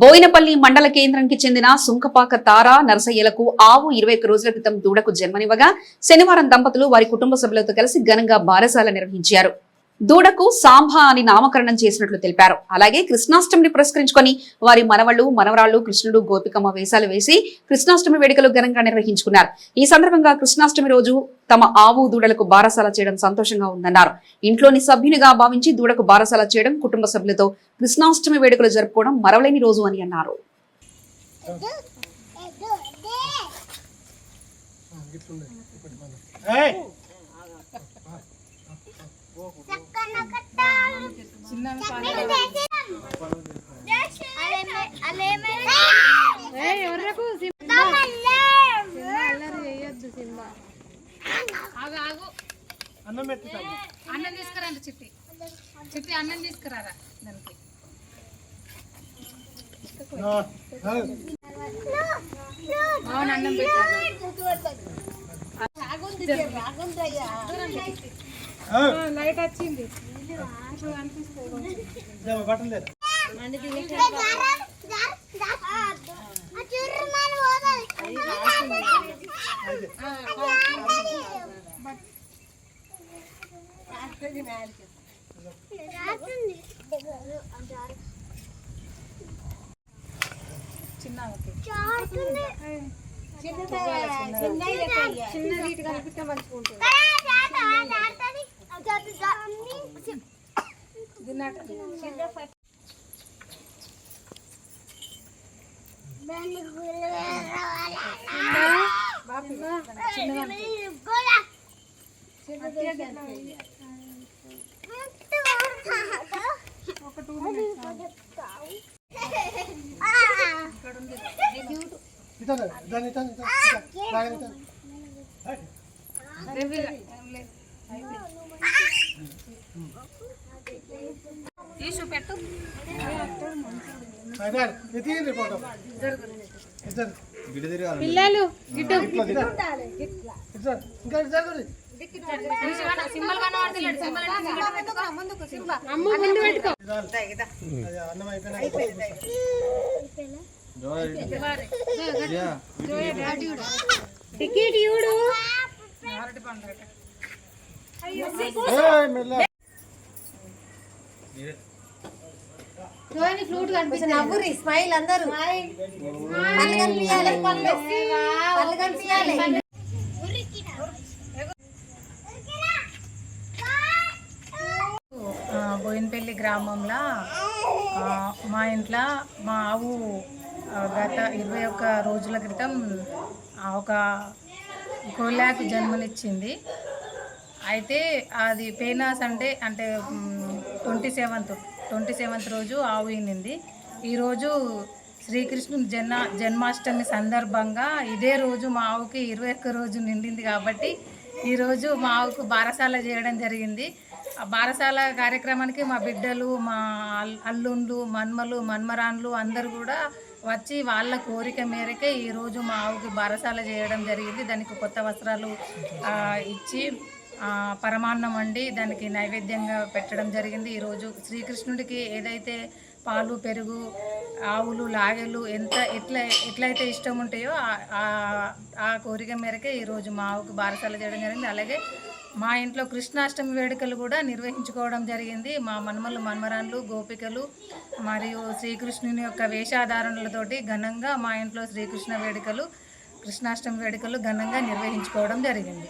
బోయినపల్లి మండల కేంద్రానికి చెందిన సుంకపాక తారా నరసయ్యలకు ఆవు 21 రోజుల క్రితం దూడకు జన్మనివ్వగా శనివారం దంపతులు వారి కుటుంబ సభ్యులతో కలిసి ఘనంగా బారసాల నిర్వహించారు. దూడకు సాంబా అని నామకరణం చేసినట్లు తెలిపారు. అలాగే కృష్ణాష్టమిని పురస్కరించుకొని వారి మనవళ్లు మనవరాళ్లు కృష్ణుడు గోపికమ్మ వేషాలు వేసి కృష్ణాష్టమి వేడుకలు ఘనంగా నిర్వహించుకున్నారు. ఈ సందర్భంగా కృష్ణాష్టమి రోజు తమ ఆవు దూడలకు బారసాల చేయడం సంతోషంగా ఉందన్నారు. ఇంట్లోని సభ్యునిగా భావించి దూడకు బారసాల చేయడం, కుటుంబ సభ్యులతో కృష్ణాష్టమి వేడుకలు జరుపుకోవడం మరవలేని రోజు అని అన్నారు. అన్నం తీసుకురండి చిట్టి చిట్టి అన్నం తీసుకురారా దానికి అన్నం లైట్ వచ్చింది చిన్న కలిపితే మంచిగా ఉంటుంది. తీసు పెట్టు పిల్లలు సింబల్ టికెట్ చూడు ఫ్లూట్ కనిపిస్తుంది. నవ్వురి స్మైల్ అందరూ పళ్ళు కనిపించాలి, పళ్ళు కనిపించాలి. బోయినపల్లి గ్రామంలో మా ఇంట్లో మా ఆవు గత 21 రోజుల క్రితం ఒక కోళ్ళకు జన్మనిచ్చింది. అయితే అది పేనాస్ అంటే 27th రోజు ఆవు ఈనింది. ఈరోజు శ్రీకృష్ణుని జన్మాష్టమి సందర్భంగా ఇదే రోజు మా ఆవుకి 21 రోజు నిండింది. కాబట్టి ఈరోజు మా ఆవుకు బారసాల చేయడం జరిగింది. ఆ బారసాల కార్యక్రమానికి మా బిడ్డలు, మా అల్లుండ్లు, మన్మలు, మన్మరాన్లు అందరూ కూడా వచ్చి వాళ్ళ కోరిక మేరకే ఈరోజు మా ఆవుకి బారసాల చేయడం జరిగింది. దానికి కొత్త వస్త్రాలు ఇచ్చి పరమాన్నం వండి దానికి నైవేద్యంగా పెట్టడం జరిగింది. ఈరోజు శ్రీకృష్ణుడికి ఏదైతే పాలు, పెరుగు, ఆవులు, లాగెలు ఎట్లయితే ఇష్టం ఉంటాయో ఆ కోరిక మేరకే ఈరోజు మా ఆవుకు బారసాల చేయడం జరిగింది. అలాగే మా ఇంట్లో కృష్ణాష్టమి వేడుకలు కూడా నిర్వహించుకోవడం జరిగింది. మా మన్మలు, మన్మరాన్లు, గోపికలు మరియు శ్రీకృష్ణుని యొక్క వేషాధారణలతోటి ఘనంగా మా ఇంట్లో కృష్ణాష్టమి వేడుకలు ఘనంగా నిర్వహించుకోవడం జరిగింది.